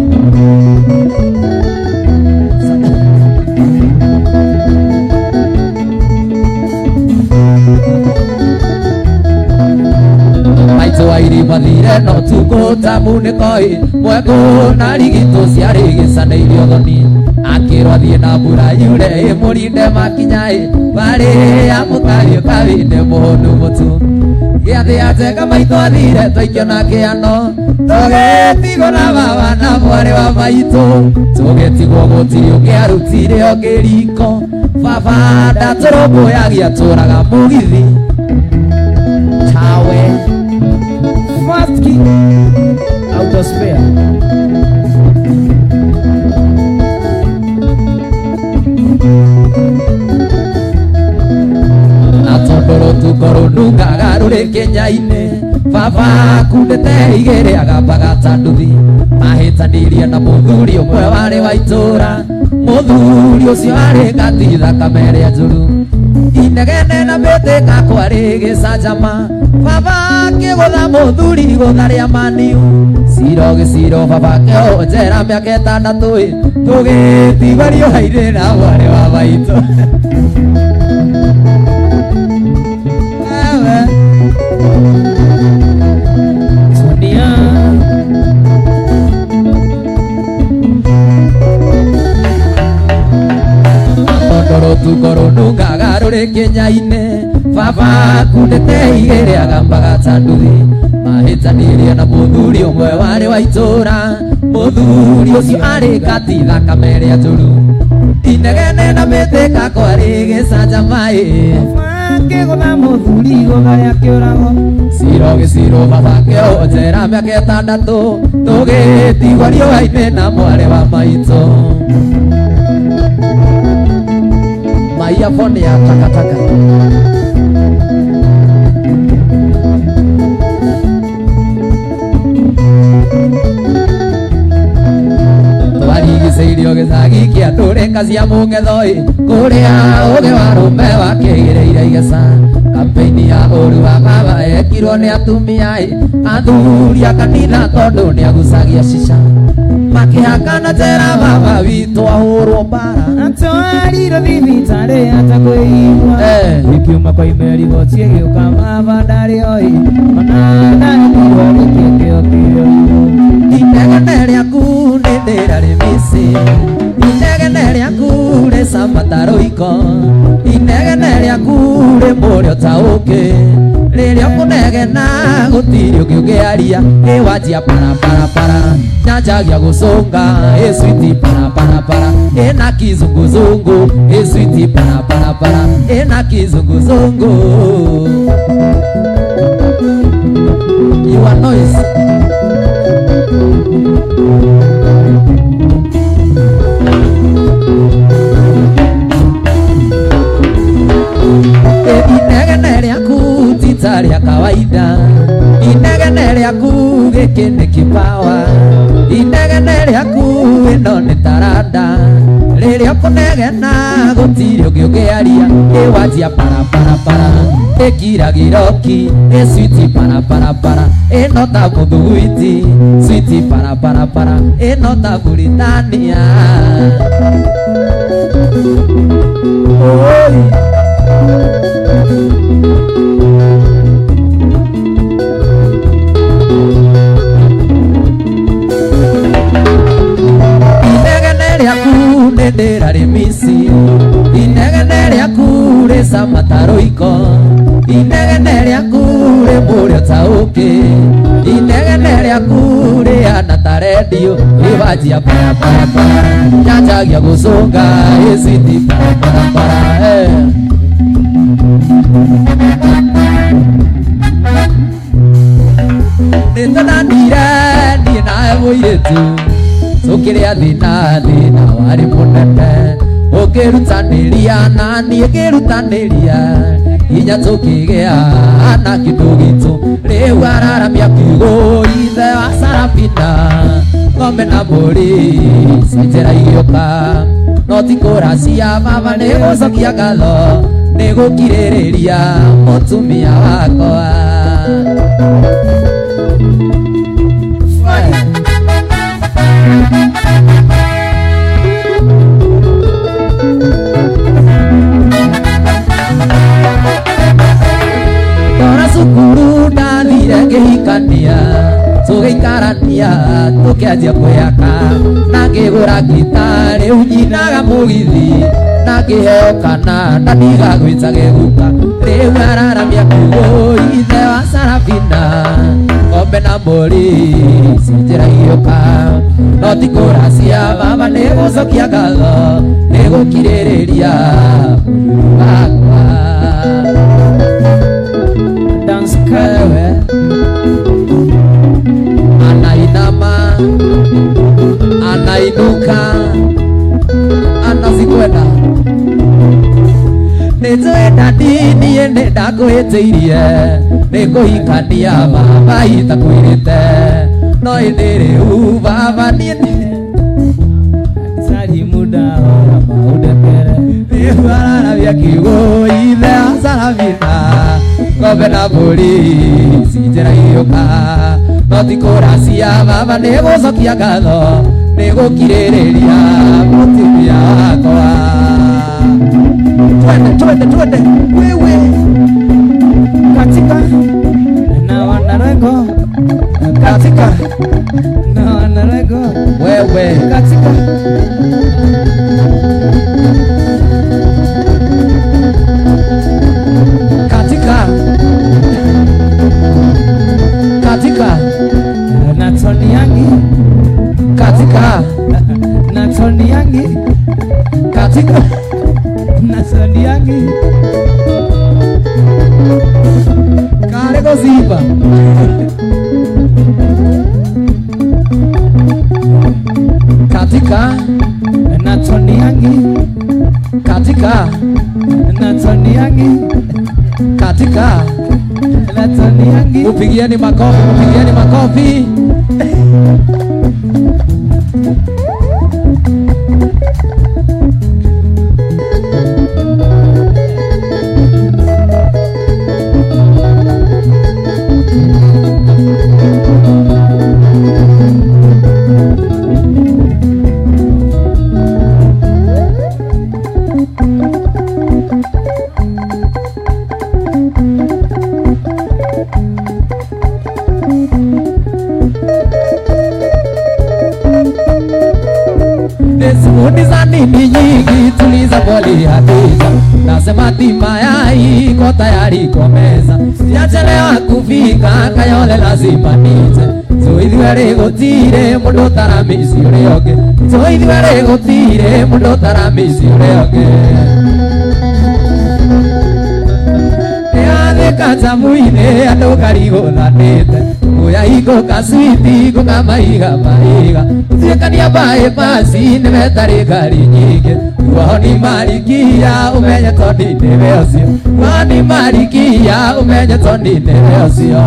maitũ wa irima Nire no tuko tamune koi mweko na rigito ciarĩ gĩcanĩirio thoni akĩrwo thiĩ na mbura yure mũrinde makinyai barĩ ya mũtario kawinde mũhũnu mũtu gĩathĩ ateka maitho athire twaikio na kĩano tũgĩtigwo na baba na mwarĩ wa maitũ tũgĩtigwo gũtirĩ ũngĩarutire o kĩriko baba ndatũrũmbũyagia tũraga mũgithi tawe First key out of spare. Atondoro tukoro nungaga rũrĩ Kenya-inĩ baba kundĩte igĩrĩ agambaga tanduthi mahĩtanĩirie na mũthuri ũmwe warĩ wa itũra mũthuri ũcio arĩ ngati thakame ĩrĩa njũru inegene na mbĩtĩka kwarĩ gĩcanjama baba akĩgũtha mũthuri igũtha rĩa maniu ciro gĩciro baba akĩhonjera mĩaka ĩtandatũ tũgĩtigwario hairĩ na mwarĩ wa maitũ Sonia Atondoro tukoro nungaga rũrĩ Kenya-inĩ baba kundĩte igĩrĩ agambaga tanduthi mahĩtanĩirie na mũthuri ũmwe warĩ wa itũra mũthuri ũcio arĩ ngati thakame ĩrĩa njũru inegene na mbĩtĩka kwarĩ gĩcanjama akĩgũtha mũthuri igũtha rĩa kĩũrago ciro gĩciro baba akĩhonjera mĩaka ĩtandatũ tũgĩtigwario hainĩ na mwarĩ wa maitũ maia boni ya takataka twarigicĩirio gĩcagi kĩa ndũrĩka cia mũng'ethoi kũrĩa ũgĩ wa rũme wakĩgĩrĩire igeca kampeini ya ũru wa baba ekirwo nĩ atumia athuri a kanitha tondũ nĩ agucagia cica makĩhakana njera baba witũ ahũrwo mbara atwarirwo thibitarĩ atakwĩigua ikiuma kwa imeriboti ĩgĩũka baba ndarĩ oi ona ndarĩkirwo rĩkĩkĩo kĩo inegene rĩaku nĩ ndĩra rĩmĩci inegene rĩaku rĩ samataroiko inegene rĩaku rĩ mũrĩo taũkĩ rĩrĩa ũkũnegena gũtirĩ ũngĩ ũngĩaria ĩwanjia paraparapara nyanjagia gũcũnga ĩswiti paraparapara ĩna kizunguzungu ĩswiti paraparapara ĩna kizunguzungu you are noise inegene rĩaku tita rĩa kawaida inegene rĩaku gĩkĩ nĩ kipawa inegene rĩaku ĩno nĩ taranda rĩrĩa ũkũnegena gũtirĩ ũngĩ ũngĩaria ĩwanjia paraparapara ĩkiragĩroki ĩswiti paraparapara ĩno ta mũthugwiti switi paraparapara ĩno ta Buritania inegene rĩaku nĩ ndĩra rĩmĩci inegene rĩaku rĩ samataroiko inegene rĩaku rĩ mũrĩo taũkĩ inegene rĩaku rĩhana ta redio rĩwanjia paraparapara nyanjagia gũcũnga ĩswiti paraparapara nĩtũnanire niĩ nawe mũirĩtu tũkĩrĩa thĩna warĩ mũnene ũkĩrutanĩria na niĩ ngĩrutanĩria hinya tũkĩgĩa na kĩndũ gitũ rĩu araramia kiugo ithe wa Sarafina ng'ombe na mbũri cianjĩra igĩũka no ti kũracia baba nĩ gũcokia ngatho nĩ gũkirĩrĩria mũtumia wakwa cukuru ndathire ngĩhikania tũgĩikarania tũkĩanjia kwĩyaka na ngĩgũra gita rĩu nyinaga mũgithi na ngĩheo kana na ndigagwĩtage guka rĩu araramia kiugo ithe wa Sarafina ng'ombe na mbũri cinjĩra igĩũka no ti kũracia baba nĩ gũcokia ngatho nĩ gũkirĩrĩria wakwa dance kawe anainama anainuka anazikwenda nĩnjwenda niĩ nĩndakũhĩtĩirie nĩkũhikania baba itakwĩrĩte no ĩndĩ rĩu baba niĩ sari muda ora maudekere rĩu araramia kiugo ithe wa Sarafina ng'ombe na mbũri cinjĩra igĩũka no ti kũracia baba nĩ gũcokia ngatho nĩ gũkirĩrĩria mũtumia wakwa twende wewe katika na wanarego katika na wanarego wewe katika na Tony yangi katika na Tony yangi katika na Tony yangi kale goziba katika na Tony yangi katika na Tony yangi katika na Tony yangi upigieni makofi Nizani nyingi tuliza boli hadiza nasema tima yai iko tayari kwa meza sijachelewa kufika Kayole lazima nije zoidhiwere gotire mundu taramisi urioge zoidhiwere gotire mundu taramisi urioge kaja muine ando karigo nanete muya iko kaswiti ko kamaiga maiga utekania bae basi nemetari gari nyingi wani marikia umenye toni neveosio wani marikia umenye toni neveosio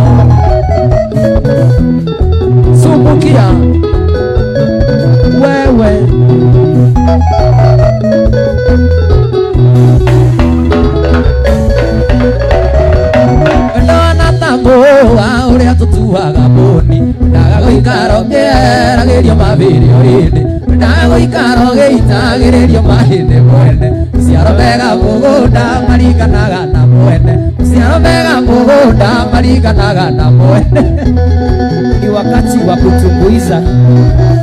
sumukia wewe uria tutuaga boni ndaga goikaro geragĩrio mabĩrio hĩndĩ ndaga goikaro gĩitagĩrĩrio mahĩndĩ mwene ciaro mega mũgũnda maringanaga na mwene ciaro mega mũgũnda maringanaga na mwene ni wakati wa kutumbuiza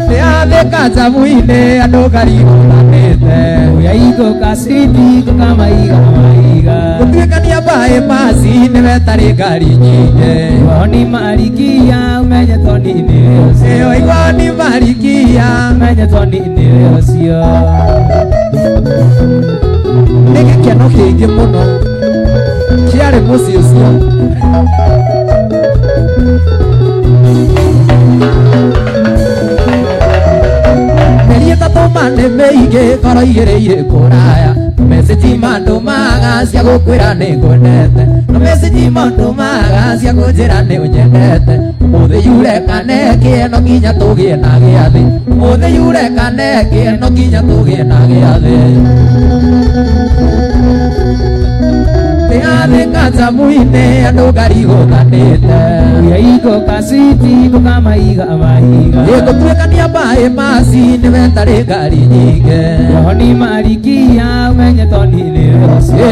nĩathĩka njamu-inĩ andũ kariganĩte uya iko kasiti ko kamaiga maiga gũtuĩkania baĩ basi nĩwetarĩ ngari nyingĩ woni marikia umenye toni-inĩ ũcio igoni marikia umenye toni-inĩ ũcio nĩ gĩkeno kĩingĩ mũno kĩarĩ mũciĩ ũcio mane meige koro igĩrĩire kũraya message mandumaga cia gũkwĩra nĩngwendete no message mandumaga cia kũnjĩra nĩũnyendete mũthĩ yure kaneke no nginya tũgĩe na gĩathĩ mũthĩ yure kaneke no nginya tũgĩe na gĩathĩ nĩathĩka njamu-inĩ andũ karigũthanĩte uya iko kasiti ko kamaiga maiga gũtuĩkania baĩ basi nĩwetarĩ ngari nyingĩ woni marikia umenye toni-inĩ ũcio